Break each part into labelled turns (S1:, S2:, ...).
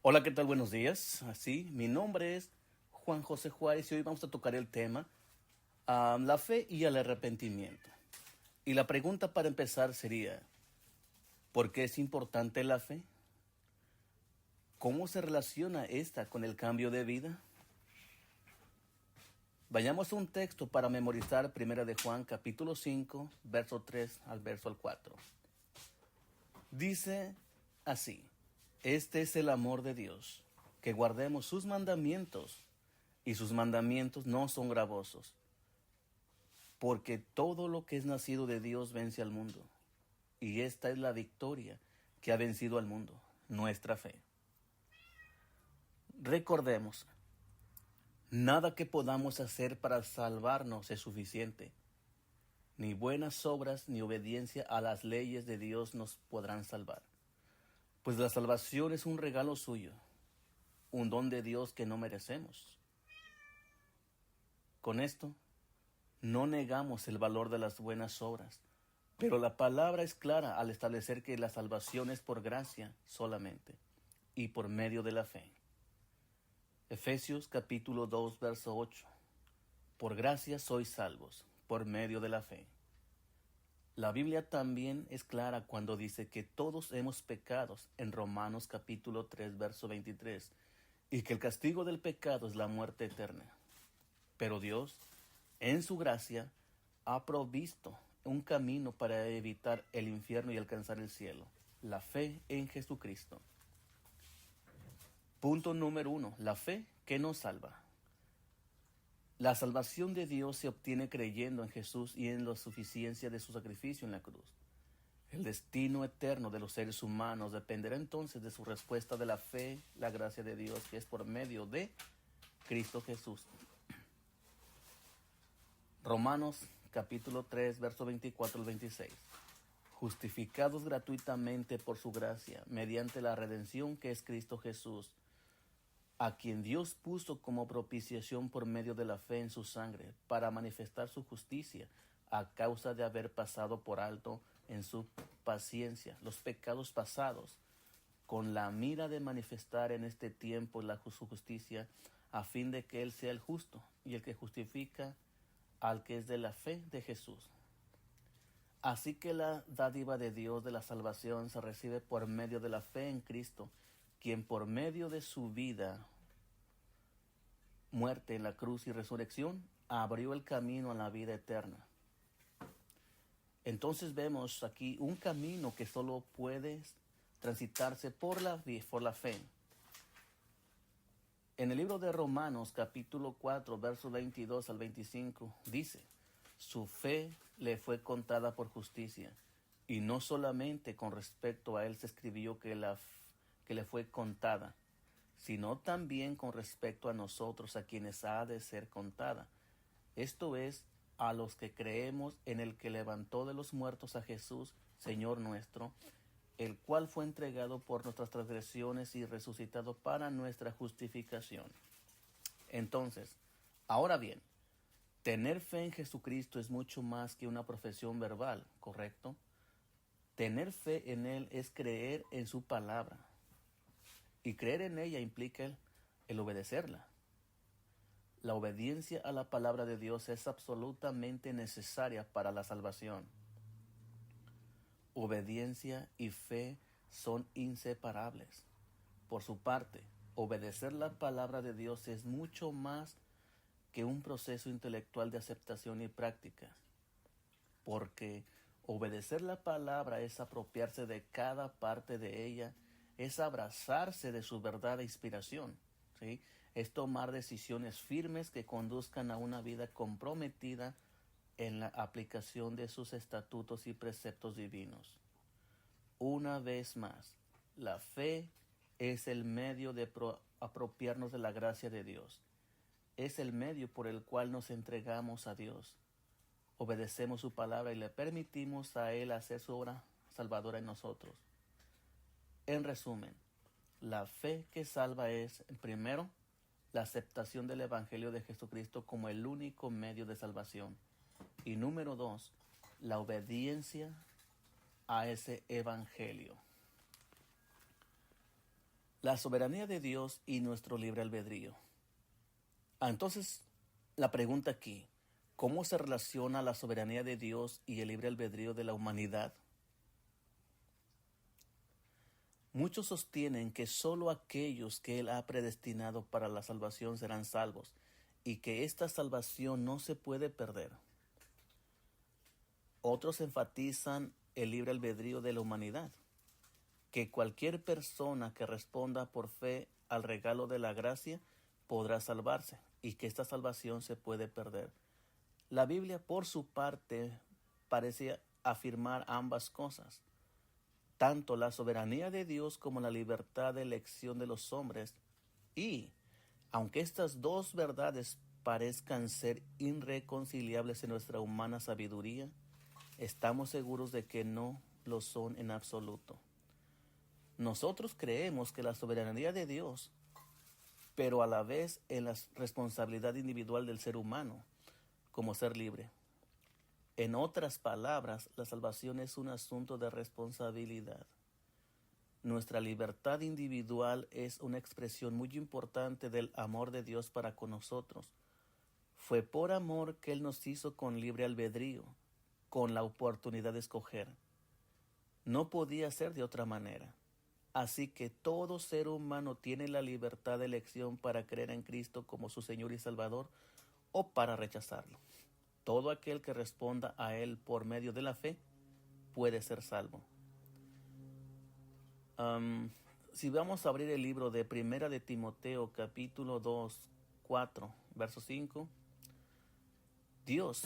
S1: Hola, ¿qué tal? Buenos días. Así, mi nombre es Juan José Juárez y hoy vamos a tocar el tema la fe y el arrepentimiento. Y la pregunta para empezar sería, ¿por qué es importante la fe? ¿Cómo se relaciona esta con el cambio de vida? Vayamos a un texto para memorizar 1 de Juan capítulo 5, verso 3 al verso 4. Dice así: Este es el amor de Dios, que guardemos sus mandamientos, y sus mandamientos no son gravosos, porque todo lo que es nacido de Dios vence al mundo, y esta es la victoria que ha vencido al mundo, nuestra fe. Recordemos, nada que podamos hacer para salvarnos es suficiente. Ni buenas obras ni obediencia a las leyes de Dios nos podrán salvar, pues la salvación es un regalo suyo, un don de Dios que no merecemos. Con esto, no negamos el valor de las buenas obras, pero la palabra es clara al establecer que la salvación es por gracia solamente y por medio de la fe. Efesios capítulo 2, verso 8. Por gracia sois salvos, por medio de la fe. La Biblia también es clara cuando dice que todos hemos pecado en Romanos capítulo 3, verso 23, y que el castigo del pecado es la muerte eterna. Pero Dios, en su gracia, ha provisto un camino para evitar el infierno y alcanzar el cielo: la fe en Jesucristo. Punto número 1. La fe que nos salva. La salvación de Dios se obtiene creyendo en Jesús y en la suficiencia de su sacrificio en la cruz. El destino eterno de los seres humanos dependerá entonces de su respuesta de la fe, la gracia de Dios, que es por medio de Cristo Jesús. Romanos capítulo 3, verso 24 al 26. Justificados gratuitamente por su gracia, mediante la redención que es Cristo Jesús, a quien Dios puso como propiciación por medio de la fe en su sangre, para manifestar su justicia, a causa de haber pasado por alto en su paciencia los pecados pasados, con la mira de manifestar en este tiempo su justicia, a fin de que Él sea el justo y el que justifica al que es de la fe de Jesús. Así que la dádiva de Dios de la salvación se recibe por medio de la fe en Cristo, quien por medio de su vida, muerte en la cruz y resurrección, abrió el camino a la vida eterna. Entonces vemos aquí un camino que solo puede transitarse por la fe. En el libro de Romanos capítulo 4, versos 22 al 25, dice: su fe le fue contada por justicia, y no solamente con respecto a él se escribió que le fue contada, sino también con respecto a nosotros, a quienes ha de ser contada. Esto es, a los que creemos en el que levantó de los muertos a Jesús, Señor nuestro, el cual fue entregado por nuestras transgresiones y resucitado para nuestra justificación. Entonces, ahora bien, tener fe en Jesucristo es mucho más que una profesión verbal, ¿correcto? Tener fe en Él es creer en su palabra. Y creer en ella implica el obedecerla. La obediencia a la palabra de Dios es absolutamente necesaria para la salvación. Obediencia y fe son inseparables. Por su parte, obedecer la palabra de Dios es mucho más que un proceso intelectual de aceptación y práctica, porque obedecer la palabra es apropiarse de cada parte de ella, es abrazarse de su verdad e inspiración, ¿sí? Es tomar decisiones firmes que conduzcan a una vida comprometida en la aplicación de sus estatutos y preceptos divinos. Una vez más, la fe es el medio de apropiarnos de la gracia de Dios. Es el medio por el cual nos entregamos a Dios. Obedecemos su palabra y le permitimos a Él hacer su obra salvadora en nosotros. En resumen, la fe que salva es, primero, la aceptación del Evangelio de Jesucristo como el único medio de salvación. Y número 2, la obediencia a ese Evangelio. La soberanía de Dios y nuestro libre albedrío. Entonces, la pregunta aquí, ¿cómo se relaciona la soberanía de Dios y el libre albedrío de la humanidad? Muchos sostienen que sólo aquellos que Él ha predestinado para la salvación serán salvos y que esta salvación no se puede perder. Otros enfatizan el libre albedrío de la humanidad, que cualquier persona que responda por fe al regalo de la gracia podrá salvarse y que esta salvación se puede perder. La Biblia, por su parte, parece afirmar ambas cosas. Tanto la soberanía de Dios como la libertad de elección de los hombres. Y, aunque estas dos verdades parezcan ser irreconciliables en nuestra humana sabiduría, estamos seguros de que no lo son en absoluto. Nosotros creemos que la soberanía de Dios, pero a la vez en la responsabilidad individual del ser humano como ser libre. En otras palabras, la salvación es un asunto de responsabilidad. Nuestra libertad individual es una expresión muy importante del amor de Dios para con nosotros. Fue por amor que Él nos hizo con libre albedrío, con la oportunidad de escoger. No podía ser de otra manera. Así que todo ser humano tiene la libertad de elección para creer en Cristo como su Señor y Salvador o para rechazarlo. Todo aquel que responda a Él por medio de la fe puede ser salvo. Si vamos a abrir el libro de Primera de Timoteo, capítulo 2, 4, verso 5. Dios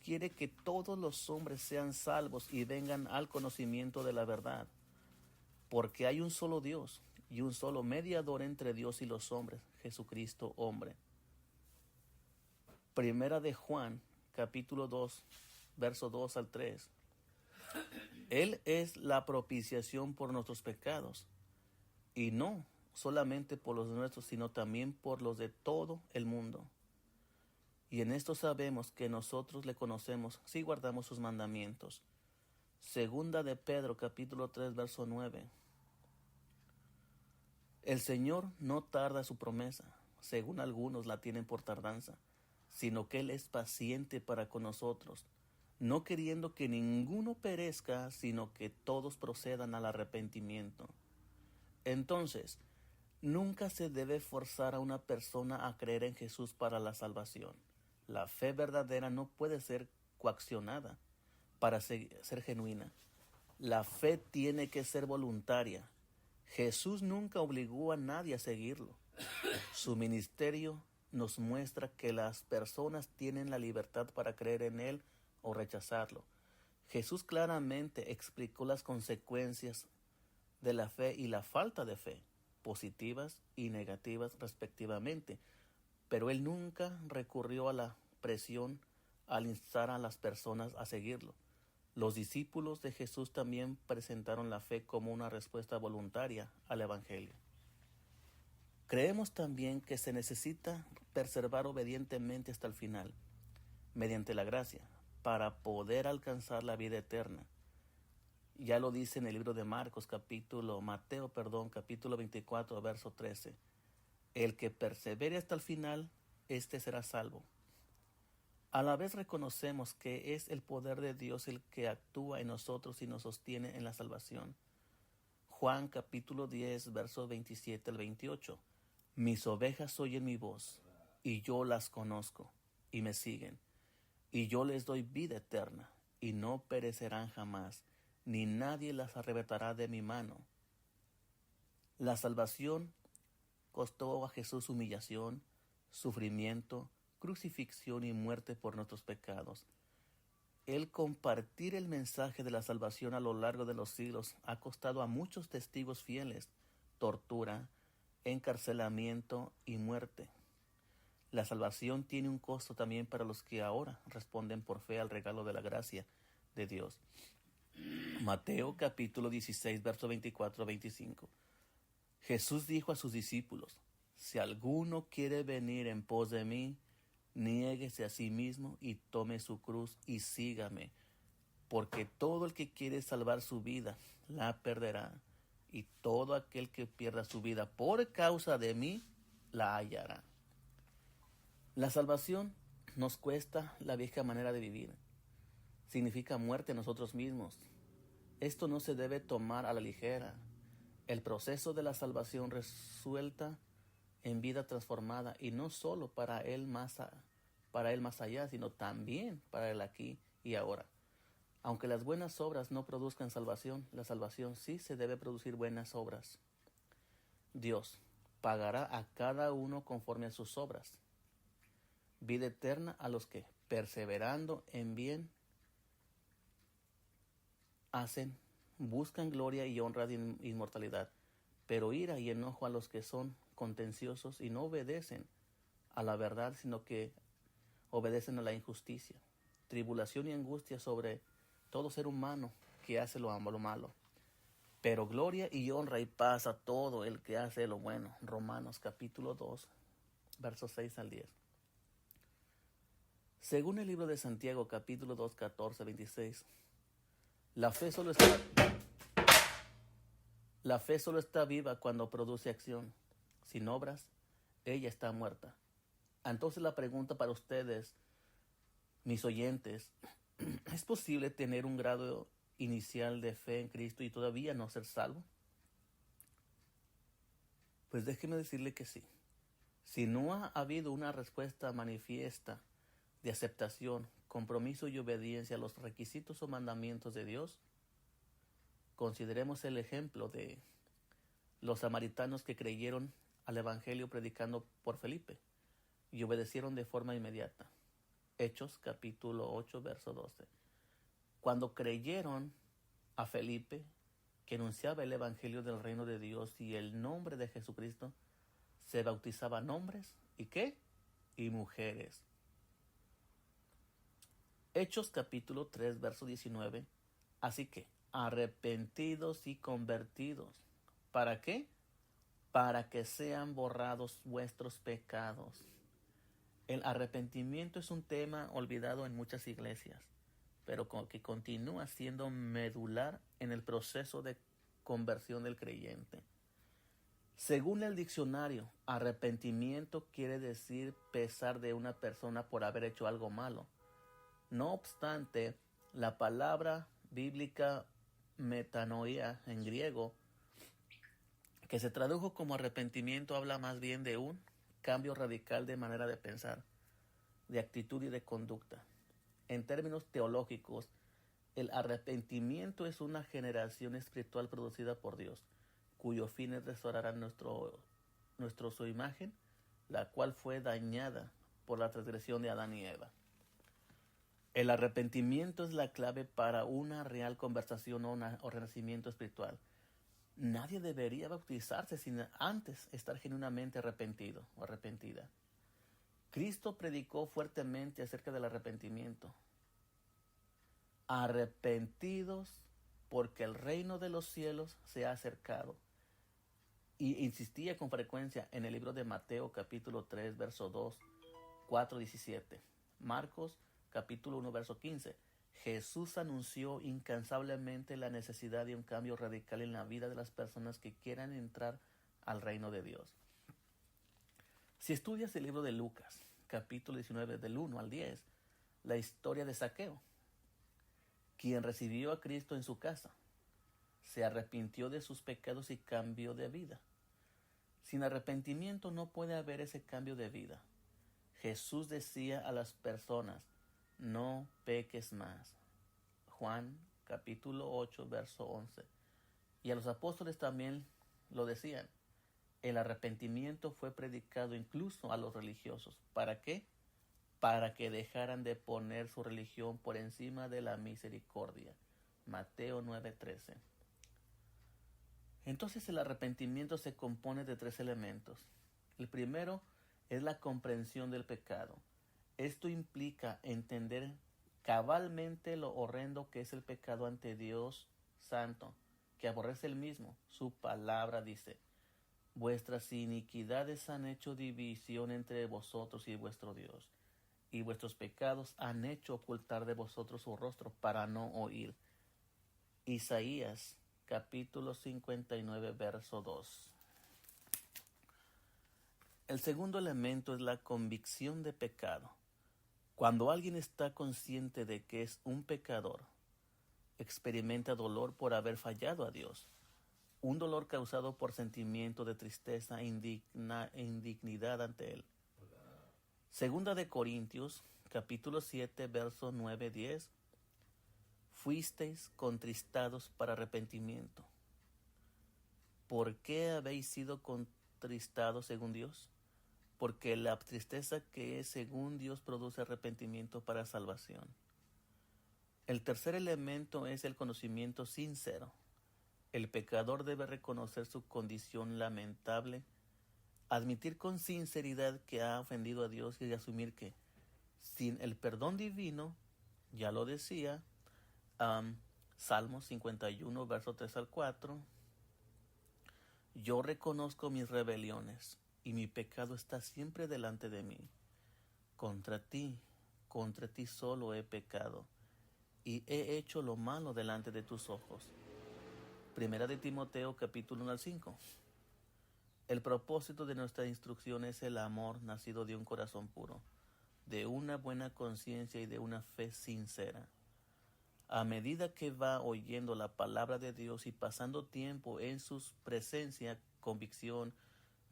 S1: quiere que todos los hombres sean salvos y vengan al conocimiento de la verdad, porque hay un solo Dios y un solo mediador entre Dios y los hombres, Jesucristo hombre. Primera de Juan, capítulo 2, verso 2 al 3. Él es la propiciación por nuestros pecados, y no solamente por los nuestros, sino también por los de todo el mundo. Y en esto sabemos que nosotros le conocemos si guardamos sus mandamientos. Segunda de Pedro, capítulo 3, verso 9. El Señor no tarda su promesa, según algunos la tienen por tardanza, sino que Él es paciente para con nosotros, no queriendo que ninguno perezca, sino que todos procedan al arrepentimiento. Entonces, nunca se debe forzar a una persona a creer en Jesús para la salvación. La fe verdadera no puede ser coaccionada para ser genuina. La fe tiene que ser voluntaria. Jesús nunca obligó a nadie a seguirlo. Su ministerio nos muestra que las personas tienen la libertad para creer en Él o rechazarlo. Jesús claramente explicó las consecuencias de la fe y la falta de fe, positivas y negativas respectivamente, pero Él nunca recurrió a la presión al instar a las personas a seguirlo. Los discípulos de Jesús también presentaron la fe como una respuesta voluntaria al Evangelio. Creemos también que se necesita perseverar obedientemente hasta el final, mediante la gracia, para poder alcanzar la vida eterna. Ya lo dice en el libro de Mateo, capítulo 24, verso 13. El que persevere hasta el final, éste será salvo. A la vez reconocemos que es el poder de Dios el que actúa en nosotros y nos sostiene en la salvación. Juan capítulo 10, versos 27 al 28. Mis ovejas oyen mi voz, y yo las conozco, y me siguen. Y yo les doy vida eterna, y no perecerán jamás, ni nadie las arrebatará de mi mano. La salvación costó a Jesús humillación, sufrimiento, crucifixión y muerte por nuestros pecados. El compartir el mensaje de la salvación a lo largo de los siglos ha costado a muchos testigos fieles tortura, encarcelamiento y muerte. La salvación tiene un costo también para los que ahora responden por fe al regalo de la gracia de Dios. Mateo capítulo 16, verso 24 a 25. Jesús dijo a sus discípulos: si alguno quiere venir en pos de mí, niéguese a sí mismo y tome su cruz y sígame, porque todo el que quiere salvar su vida la perderá, y todo aquel que pierda su vida por causa de mí, la hallará. La salvación nos cuesta la vieja manera de vivir. Significa muerte a nosotros mismos. Esto no se debe tomar a la ligera. El proceso de la salvación resulta en vida transformada, y no solo para él más allá, sino también para el aquí y ahora. Aunque las buenas obras no produzcan salvación, la salvación sí se debe producir buenas obras. Dios pagará a cada uno conforme a sus obras. Vida eterna a los que, perseverando en bien, buscan gloria y honra de inmortalidad, pero ira y enojo a los que son contenciosos y no obedecen a la verdad, sino que obedecen a la injusticia. Tribulación y angustia sobre todo ser humano que hace lo malo, pero gloria y honra y paz a todo el que hace lo bueno. Romanos capítulo 2, versos 6 al 10. Según el libro de Santiago capítulo 2, 14, 26, la fe solo está viva cuando produce acción. Sin obras, ella está muerta. Entonces la pregunta para ustedes, mis oyentes, ¿es posible tener un grado inicial de fe en Cristo y todavía no ser salvo? Pues déjeme decirle que sí. Si no ha habido una respuesta manifiesta de aceptación, compromiso y obediencia a los requisitos o mandamientos de Dios, consideremos el ejemplo de los samaritanos que creyeron al evangelio predicando por Felipe y obedecieron de forma inmediata. Hechos capítulo 8, verso 12. Cuando creyeron a Felipe, que anunciaba el evangelio del reino de Dios y el nombre de Jesucristo, se bautizaban hombres y ¿qué? Y mujeres. Hechos capítulo 3, verso 19. Así que, arrepentidos y convertidos. ¿Para qué? Para que sean borrados vuestros pecados. El arrepentimiento es un tema olvidado en muchas iglesias, pero que continúa siendo medular en el proceso de conversión del creyente. Según el diccionario, arrepentimiento quiere decir pesar de una persona por haber hecho algo malo. No obstante, la palabra bíblica metanoia en griego, que se tradujo como arrepentimiento, habla más bien de un cambio radical de manera de pensar, de actitud y de conducta. En términos teológicos, el arrepentimiento es una generación espiritual producida por Dios, cuyo fin es restaurar su imagen, la cual fue dañada por la transgresión de Adán y Eva. El arrepentimiento es la clave para una real conversación o renacimiento espiritual. Nadie debería bautizarse sin antes estar genuinamente arrepentido o arrepentida. Cristo predicó fuertemente acerca del arrepentimiento. Arrepentidos porque el reino de los cielos se ha acercado. Y insistía con frecuencia en el libro de Mateo capítulo 3, verso 2, 4, 17. Marcos capítulo 1, verso 15. Jesús anunció incansablemente la necesidad de un cambio radical en la vida de las personas que quieran entrar al reino de Dios. Si estudias el libro de Lucas, capítulo 19, del 1 al 10, la historia de Zaqueo, quien recibió a Cristo en su casa, se arrepintió de sus pecados y cambió de vida. Sin arrepentimiento no puede haber ese cambio de vida. Jesús decía a las personas, no peques más. Juan capítulo 8, verso 11. Y a los apóstoles también lo decían. El arrepentimiento fue predicado incluso a los religiosos. ¿Para qué? Para que dejaran de poner su religión por encima de la misericordia. Mateo 9:13. Entonces el arrepentimiento se compone de 3 elementos. El primero es la comprensión del pecado. Esto implica entender cabalmente lo horrendo que es el pecado ante Dios Santo, que aborrece el mismo. Su palabra dice, vuestras iniquidades han hecho división entre vosotros y vuestro Dios, y vuestros pecados han hecho ocultar de vosotros su rostro para no oír. Isaías capítulo 59, verso 2. El segundo elemento es la convicción de pecado. Cuando alguien está consciente de que es un pecador, experimenta dolor por haber fallado a Dios, un dolor causado por sentimiento de tristeza e indignidad ante Él. Segunda de Corintios, capítulo 7, versos 9-10. Fuisteis contristados para arrepentimiento. ¿Por qué habéis sido contristados según Dios? Porque la tristeza que es según Dios produce arrepentimiento para salvación. El tercer elemento es el conocimiento sincero. El pecador debe reconocer su condición lamentable, admitir con sinceridad que ha ofendido a Dios y asumir que sin el perdón divino, ya lo decía Salmos 51, verso 3-4, yo reconozco mis rebeliones y mi pecado está siempre delante de mí. Contra ti solo he pecado y he hecho lo malo delante de tus ojos. Primera de Timoteo, capítulo 1-5. El propósito de nuestra instrucción es el amor nacido de un corazón puro, de una buena conciencia y de una fe sincera. A medida que va oyendo la palabra de Dios y pasando tiempo en su presencia, convicción,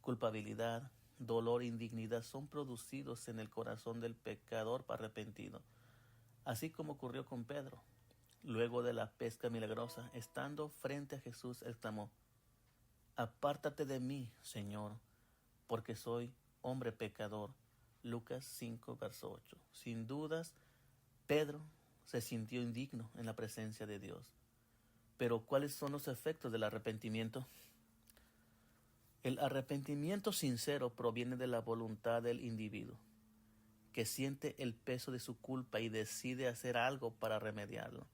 S1: culpabilidad, dolor e indignidad son producidos en el corazón del pecador arrepentido, así como ocurrió con Pedro. Luego de la pesca milagrosa, estando frente a Jesús, exclamó: apártate de mí, Señor, porque soy hombre pecador. Lucas 5, verso 8. Sin dudas, Pedro se sintió indigno en la presencia de Dios. Pero, ¿cuáles son los efectos del arrepentimiento? El arrepentimiento sincero proviene de la voluntad del individuo, que siente el peso de su culpa y decide hacer algo para remediarlo.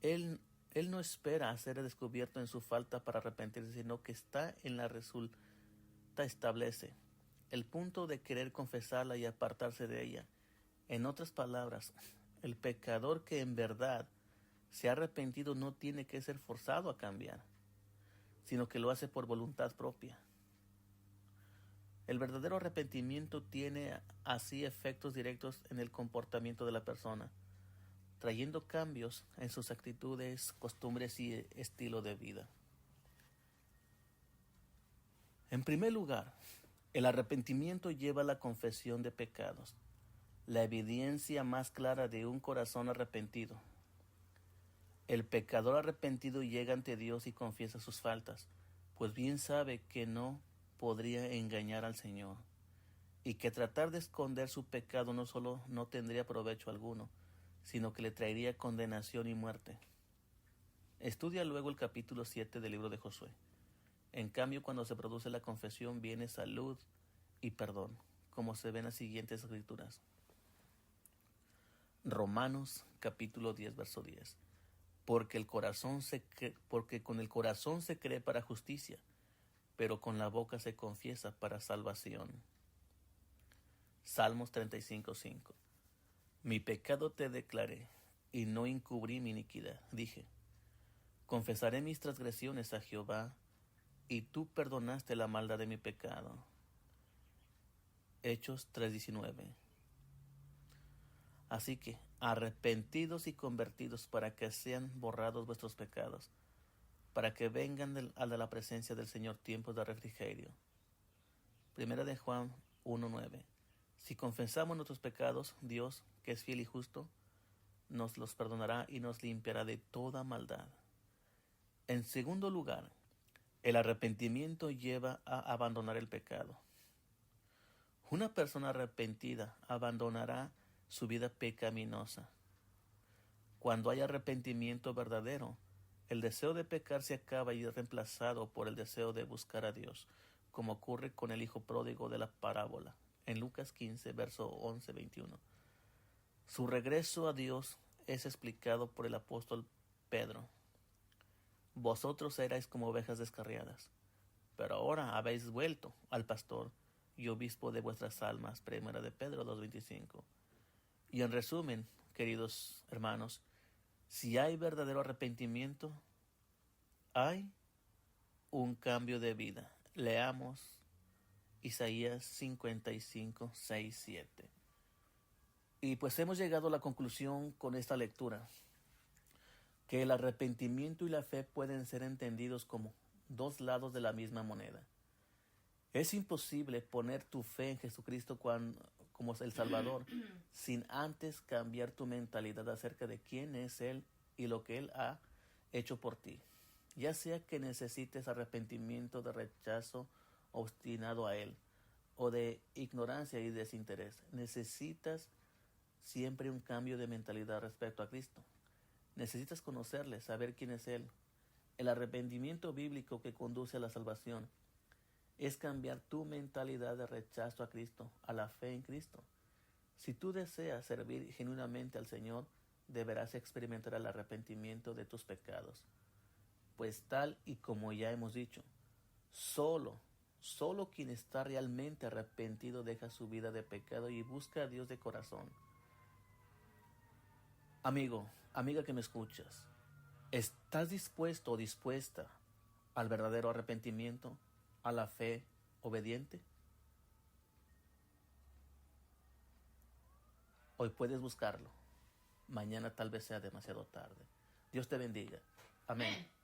S1: Él no espera a ser descubierto en su falta para arrepentirse, sino que está en la resulta establece el punto de querer confesarla y apartarse de ella. En otras palabras, el pecador que en verdad se ha arrepentido no tiene que ser forzado a cambiar, sino que lo hace por voluntad propia. El verdadero arrepentimiento tiene así efectos directos en el comportamiento de la persona, trayendo cambios en sus actitudes, costumbres y estilo de vida. En primer lugar, el arrepentimiento lleva a la confesión de pecados, la evidencia más clara de un corazón arrepentido. El pecador arrepentido llega ante Dios y confiesa sus faltas, pues bien sabe que no podría engañar al Señor, y que tratar de esconder su pecado no solo no tendría provecho alguno, sino que le traería condenación y muerte. Estudia luego el capítulo 7 del libro de Josué. En cambio, cuando se produce la confesión, viene salud y perdón, como se ve en las siguientes escrituras. Romanos capítulo 10, verso 10. Porque con el corazón se cree para justicia, pero con la boca se confiesa para salvación. Salmos 35, 5. Mi pecado te declaré, y no encubrí mi iniquidad. Dije: confesaré mis transgresiones a Jehová, y tú perdonaste la maldad de mi pecado. Hechos 3:19. Así que, arrepentidos y convertidos para que sean borrados vuestros pecados, para que vengan a la presencia del Señor tiempos de refrigerio. Primera de Juan 1:9. Si confesamos nuestros pecados, Dios, que es fiel y justo, nos los perdonará y nos limpiará de toda maldad. En segundo lugar, el arrepentimiento lleva a abandonar el pecado. Una persona arrepentida abandonará su vida pecaminosa. Cuando hay arrepentimiento verdadero, el deseo de pecar se acaba y es reemplazado por el deseo de buscar a Dios, como ocurre con el hijo pródigo de la parábola, en Lucas 15, verso 11-21. Su regreso a Dios es explicado por el apóstol Pedro. Vosotros erais como ovejas descarriadas, pero ahora habéis vuelto al pastor y obispo de vuestras almas. Primera de Pedro 2:25. Y en resumen, queridos hermanos, si hay verdadero arrepentimiento, hay un cambio de vida. Leamos Isaías 55, 6, 7. Y pues hemos llegado a la conclusión con esta lectura, que el arrepentimiento y la fe pueden ser entendidos como dos lados de la misma moneda. Es imposible poner tu fe en Jesucristo como el Salvador sin antes cambiar tu mentalidad acerca de quién es Él y lo que Él ha hecho por ti. Ya sea que necesites arrepentimiento de rechazo obstinado a Él o de ignorancia y desinterés, necesitas siempre un cambio de mentalidad respecto a Cristo. Necesitas conocerle, saber quién es Él. El arrepentimiento bíblico que conduce a la salvación es cambiar tu mentalidad de rechazo a Cristo, a la fe en Cristo. Si tú deseas servir genuinamente al Señor, deberás experimentar el arrepentimiento de tus pecados. Pues tal y como ya hemos dicho, solo quien está realmente arrepentido deja su vida de pecado y busca a Dios de corazón. Amigo, amiga que me escuchas, ¿estás dispuesto o dispuesta al verdadero arrepentimiento, a la fe obediente? Hoy puedes buscarlo. Mañana tal vez sea demasiado tarde. Dios te bendiga. Amén.